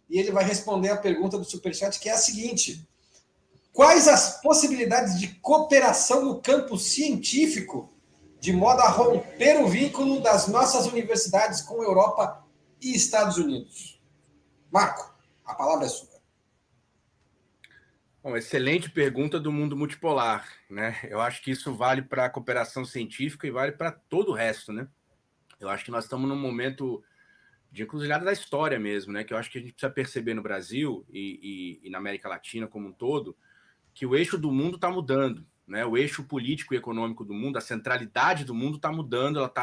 e ele vai responder a pergunta do Superchat, que é a seguinte: quais as possibilidades de cooperação no campo científico, de modo a romper o vínculo das nossas universidades com Europa e Estados Unidos? Marco, a palavra é sua. Bom, excelente pergunta do mundo multipolar, né? Eu acho que isso vale para a cooperação científica e vale para todo o resto, né? Eu acho que nós estamos num momento de encruzilhada da história mesmo, né? Que eu acho que a gente precisa perceber no Brasil e na América Latina como um todo, que o eixo do mundo está mudando, né? O eixo político e econômico do mundo, a centralidade do mundo está mudando, ela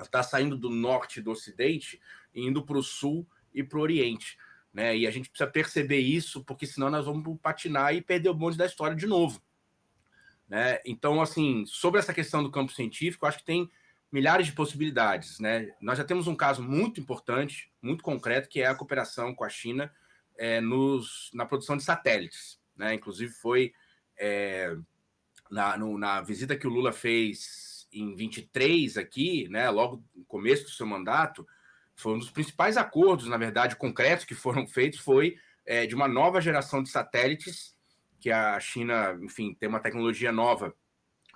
está saindo do norte e do ocidente e indo para o sul e para o oriente, né? E a gente precisa perceber isso, porque senão nós vamos patinar e perder o bonde da história de novo, né? Então, assim, sobre essa questão do campo científico, eu acho que tem milhares de possibilidades, né? Nós já temos um caso muito importante, muito concreto, que é a cooperação com a China na produção de satélites, né? Inclusive foi na visita que o Lula fez em 23 aqui, né? Logo no começo do seu mandato, foi um dos principais acordos, na verdade, concretos que foram feitos, foi de uma nova geração de satélites, que a China, enfim, tem uma tecnologia nova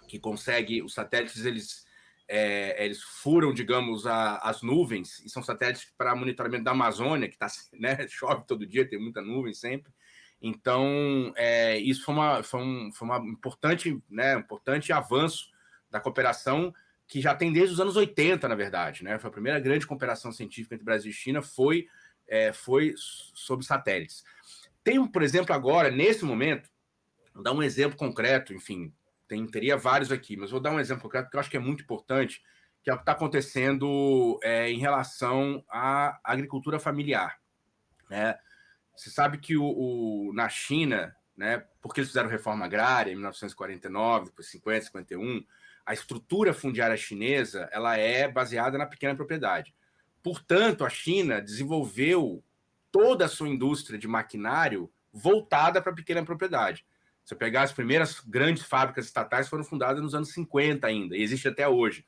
que consegue, os satélites, eles furam, digamos, as nuvens, e são satélites para monitoramento da Amazônia, que tá, né, chove todo dia, tem muita nuvem sempre. Então, isso foi uma importante, né, importante avanço da cooperação, que já tem desde os anos 80, na verdade, né? Foi a primeira grande cooperação científica entre Brasil e China, foi sobre satélites. Tem, por exemplo, agora, nesse momento, vou dar um exemplo concreto, enfim, teria vários aqui, mas vou dar um exemplo concreto que eu acho que é muito importante, que é o que está acontecendo em relação à agricultura familiar, né? Você sabe que na China, né, porque eles fizeram reforma agrária em 1949, depois 50, 51, a estrutura fundiária chinesa ela é baseada na pequena propriedade. Portanto, a China desenvolveu toda a sua indústria de maquinário voltada para a pequena propriedade. Se eu pegar as primeiras grandes fábricas estatais, foram fundadas nos anos 50 ainda, e existe até hoje.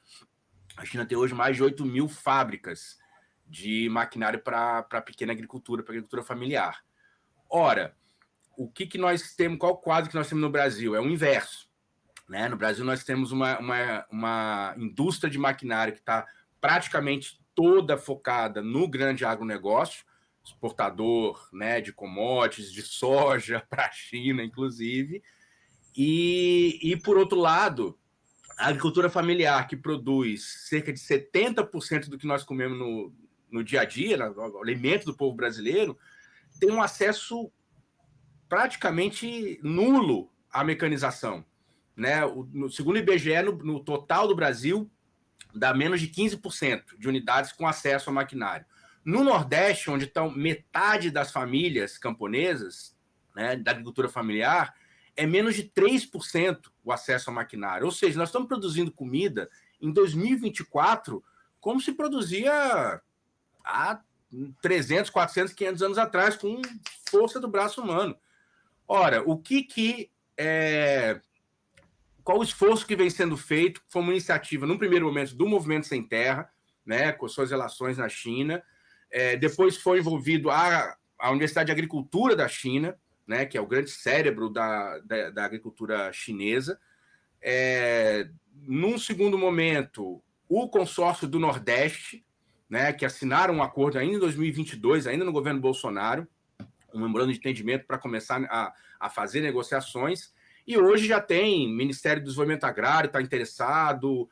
A China tem hoje mais de 8.000 fábricas de maquinário para pequena agricultura, para agricultura familiar. Ora, o que nós temos, qual quadro que nós temos no Brasil? É o inverso, né? No Brasil nós temos uma indústria de maquinário que está praticamente toda focada no grande agronegócio, exportador, né, de commodities, de soja para a China, inclusive, e por outro lado, a agricultura familiar, que produz cerca de 70% do que nós comemos no dia a dia, o alimento do povo brasileiro, tem um acesso praticamente nulo à mecanização, né? Segundo o IBGE, no total do Brasil, dá menos de 15% de unidades com acesso a maquinário. No Nordeste, onde estão metade das famílias camponesas, né, da agricultura familiar, é menos de 3% o acesso a maquinário. Ou seja, nós estamos produzindo comida em 2024 como se produzia há 300, 400, 500 anos atrás, com força do braço humano. Ora, qual o esforço que vem sendo feito? Foi uma iniciativa, num primeiro momento, do Movimento Sem Terra, né, com suas relações na China. Depois foi envolvido a Universidade de Agricultura da China, né, que é o grande cérebro da agricultura chinesa. Num segundo momento, o consórcio do Nordeste, né, que assinaram um acordo ainda em 2022, ainda no governo Bolsonaro, um memorando de entendimento para começar a fazer negociações. E hoje já tem Ministério do Desenvolvimento Agrário, está interessado,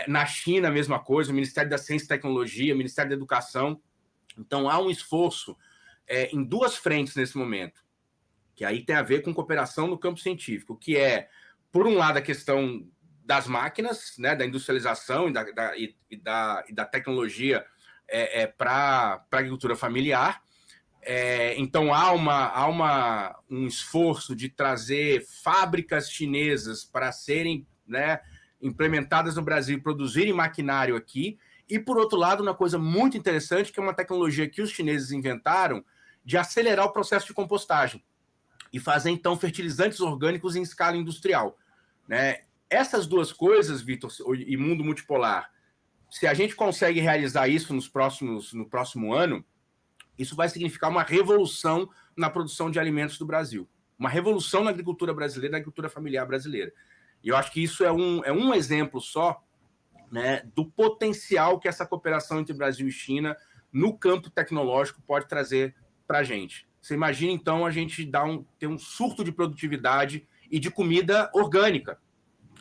na China a mesma coisa, o Ministério da Ciência e Tecnologia, o Ministério da Educação. Então há um esforço em duas frentes nesse momento, que aí tem a ver com cooperação no campo científico, que é, por um lado, a questão das máquinas, né, da industrialização e da tecnologia para a agricultura familiar. Então há um esforço de trazer fábricas chinesas para serem, né, implementadas no Brasil e produzirem maquinário aqui. E, por outro lado, uma coisa muito interessante, que é uma tecnologia que os chineses inventaram de acelerar o processo de compostagem e fazer, então, fertilizantes orgânicos em escala industrial, né? Essas duas coisas, Vitor, e mundo multipolar, se a gente consegue realizar isso no próximo ano, isso vai significar uma revolução na produção de alimentos do Brasil, uma revolução na agricultura brasileira, na agricultura familiar brasileira. E eu acho que isso é um exemplo só, né, do potencial que essa cooperação entre Brasil e China no campo tecnológico pode trazer para a gente. Você imagina, então, a gente ter um surto de produtividade e de comida orgânica,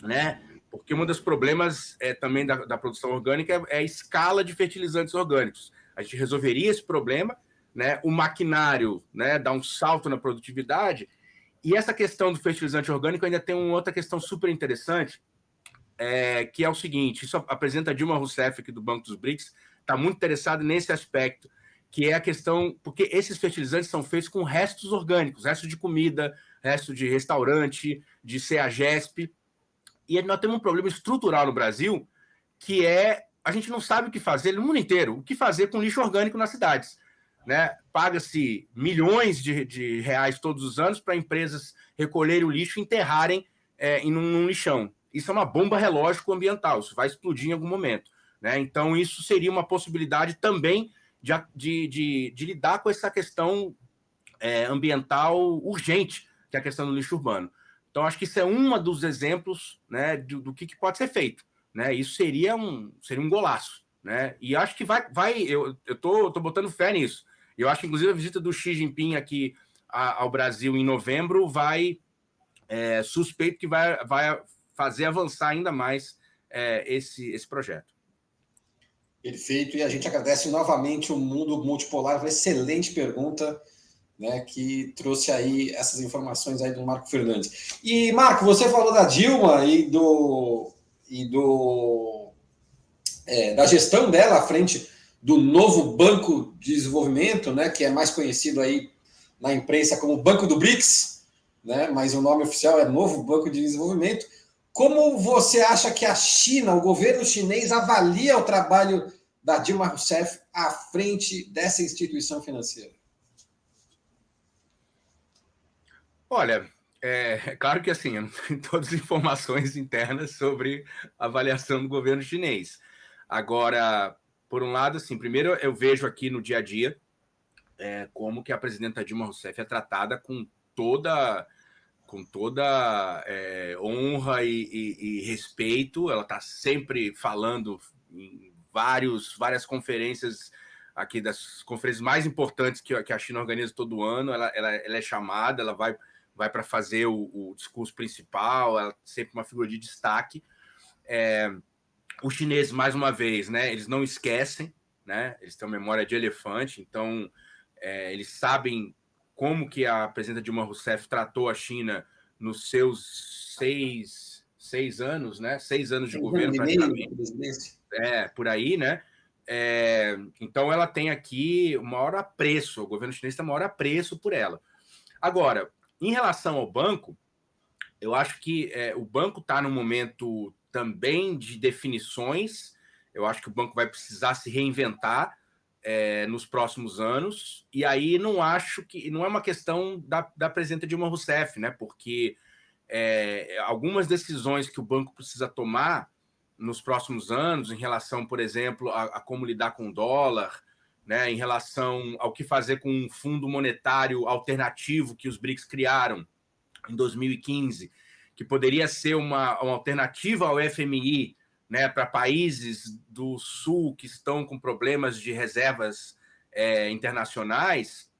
né? Porque um dos problemas também da produção orgânica é a escala de fertilizantes orgânicos. A gente resolveria esse problema, né? O maquinário, né, dá um salto na produtividade. E essa questão do fertilizante orgânico ainda tem uma outra questão super interessante, que é o seguinte: isso apresenta a Dilma Rousseff aqui do Banco dos BRICS, está muito interessado nesse aspecto, que é a questão, porque esses fertilizantes são feitos com restos orgânicos, restos de comida, restos de restaurante, de CEAGESP, e nós temos um problema estrutural no Brasil, que a gente não sabe o que fazer, no mundo inteiro, o que fazer com lixo orgânico nas cidades, né? Paga-se milhões de reais todos os anos para empresas recolherem o lixo e enterrarem num lixão. Isso é uma bomba relógio ambiental, isso vai explodir em algum momento, né? Então, isso seria uma possibilidade também de lidar com essa questão ambiental urgente, que é a questão do lixo urbano. Então, acho que isso é um dos exemplos, né, do que pode ser feito, né? Isso seria um golaço, né? E acho que eu tô botando fé nisso. Eu acho que, inclusive, a visita do Xi Jinping aqui ao Brasil em novembro suspeito que vai fazer avançar ainda mais esse projeto. Perfeito, e a gente agradece novamente o Mundo Multipolar, uma excelente pergunta, né, que trouxe aí essas informações aí do Marco Fernandes. E, Marco, você falou da Dilma da gestão dela à frente do novo Banco de Desenvolvimento, né, que é mais conhecido aí na imprensa como Banco do BRICS, né, mas o nome oficial é Novo Banco de Desenvolvimento. Como você acha que a China, o governo chinês, avalia o trabalho da Dilma Rousseff à frente dessa instituição financeira? Olha, é claro que assim, eu não tenho todas as informações internas sobre a avaliação do governo chinês. Agora, por um lado, assim, primeiro eu vejo aqui no dia a dia como que a presidenta Dilma Rousseff é tratada com toda honra e respeito. Ela está sempre falando em várias conferências aqui, das conferências mais importantes que a China organiza todo ano. Ela é chamada, ela vai para fazer o discurso principal, ela é sempre uma figura de destaque. Os chineses, mais uma vez, né, eles não esquecem, né, eles têm uma memória de elefante, então eles sabem como que a presidenta Dilma Rousseff tratou a China nos seus seis anos, né? 6 anos de governo, praticamente. Por aí, né? Então, ela tem aqui o maior apreço, o governo chinês tem o maior apreço por ela. Agora, em relação ao banco, eu acho que o banco está num momento também de definições. Eu acho que o banco vai precisar se reinventar nos próximos anos, e aí não é uma questão da presidenta Dilma Rousseff, né? Porque algumas decisões que o banco precisa tomar nos próximos anos, em relação, por exemplo, a como lidar com o dólar, né? Em relação ao que fazer com um fundo monetário alternativo que os BRICS criaram em 2015, que poderia ser uma alternativa ao FMI, né, para países do Sul que estão com problemas de reservas internacionais,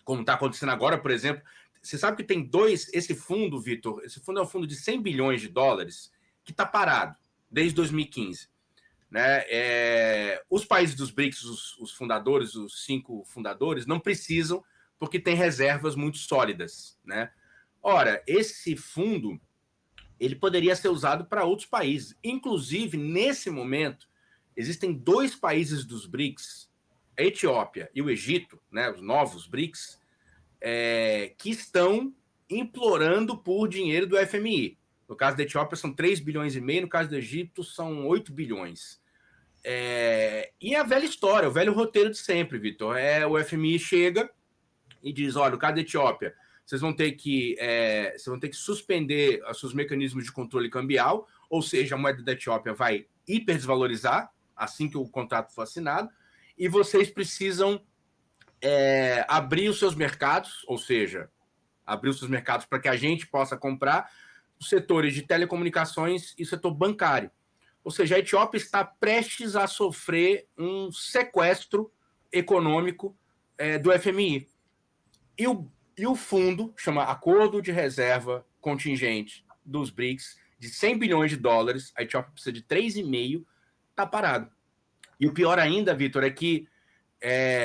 como está acontecendo agora, por exemplo. Você sabe que tem esse fundo, Vitor, esse fundo é um fundo de 100 bilhões de dólares que está parado desde 2015. Né? Os países dos BRICS, os fundadores, os 5 fundadores, não precisam, porque tem reservas muito sólidas. Né? Ora, esse fundo ele poderia ser usado para outros países. Inclusive, nesse momento, existem 2 países dos BRICS, a Etiópia e o Egito, né, os novos BRICS, que estão implorando por dinheiro do FMI. No caso da Etiópia, são 3 bilhões e meio, no caso do Egito, são 8 bilhões. E a velha história, o velho roteiro de sempre, Vitor. O FMI chega e diz: olha, no caso da Etiópia, vocês vão ter que suspender os seus mecanismos de controle cambial, ou seja, a moeda da Etiópia vai hiperdesvalorizar assim que o contrato for assinado, e vocês precisam abrir os seus mercados, ou seja, abrir os seus mercados para que a gente possa comprar os setores de telecomunicações e setor bancário. Ou seja, a Etiópia está prestes a sofrer um sequestro econômico do FMI. E o fundo, chama Acordo de Reserva Contingente dos BRICS, de 100 bilhões de dólares, a Etiópia precisa de 3,5, está parado. E o pior ainda, Vitor, é que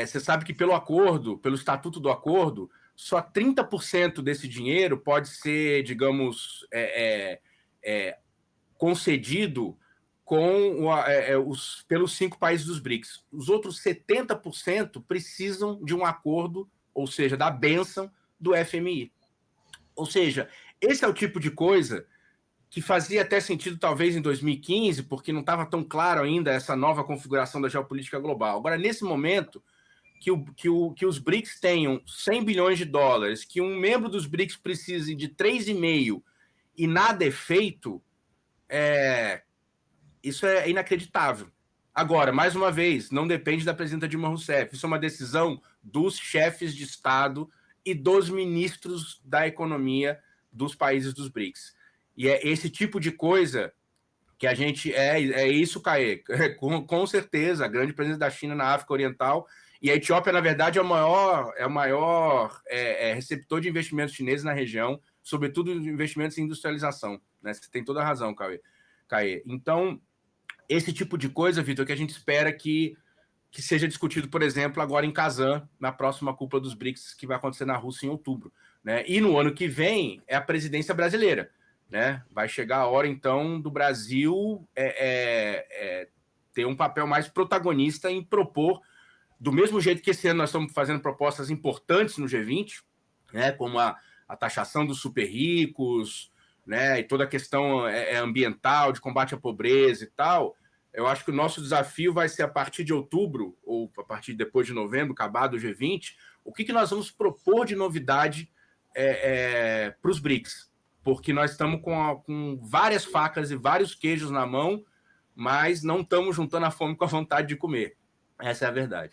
você sabe que pelo acordo, pelo estatuto do acordo, só 30% desse dinheiro pode ser, digamos, concedido pelos 5 países dos BRICS. Os outros 70% precisam de um acordo, ou seja, da bênção do FMI. Ou seja, esse é o tipo de coisa que fazia até sentido talvez em 2015, porque não estava tão claro ainda essa nova configuração da geopolítica global. Agora, nesse momento, que os BRICS tenham 100 bilhões de dólares, que um membro dos BRICS precise de 3,5 e nada é feito, isso é inacreditável. Agora, mais uma vez, não depende da presidenta Dilma Rousseff. Isso é uma decisão dos chefes de Estado e dos ministros da economia dos países dos BRICS. E é esse tipo de coisa que a gente... É isso, Caê. Com certeza, a grande presença da China na África Oriental. E a Etiópia, na verdade, é o maior receptor de investimentos chineses na região, sobretudo investimentos em industrialização. Né? Você tem toda a razão, Caê. Então, esse tipo de coisa, Vitor, que a gente espera que seja discutido, por exemplo, agora em Kazan, na próxima cúpula dos BRICS, que vai acontecer na Rússia em outubro. Né? E no ano que vem é a presidência brasileira. Né? Vai chegar a hora, então, do Brasil ter um papel mais protagonista em propor, do mesmo jeito que esse ano nós estamos fazendo propostas importantes no G20, né? Como a taxação dos super ricos, né? E toda a questão ambiental, de combate à pobreza e tal. Eu acho que o nosso desafio vai ser, a partir de outubro, ou a partir de depois de novembro, acabado o G20, o que nós vamos propor de novidade para os BRICS. Porque nós estamos com várias facas e vários queijos na mão, mas não estamos juntando a fome com a vontade de comer. Essa é a verdade.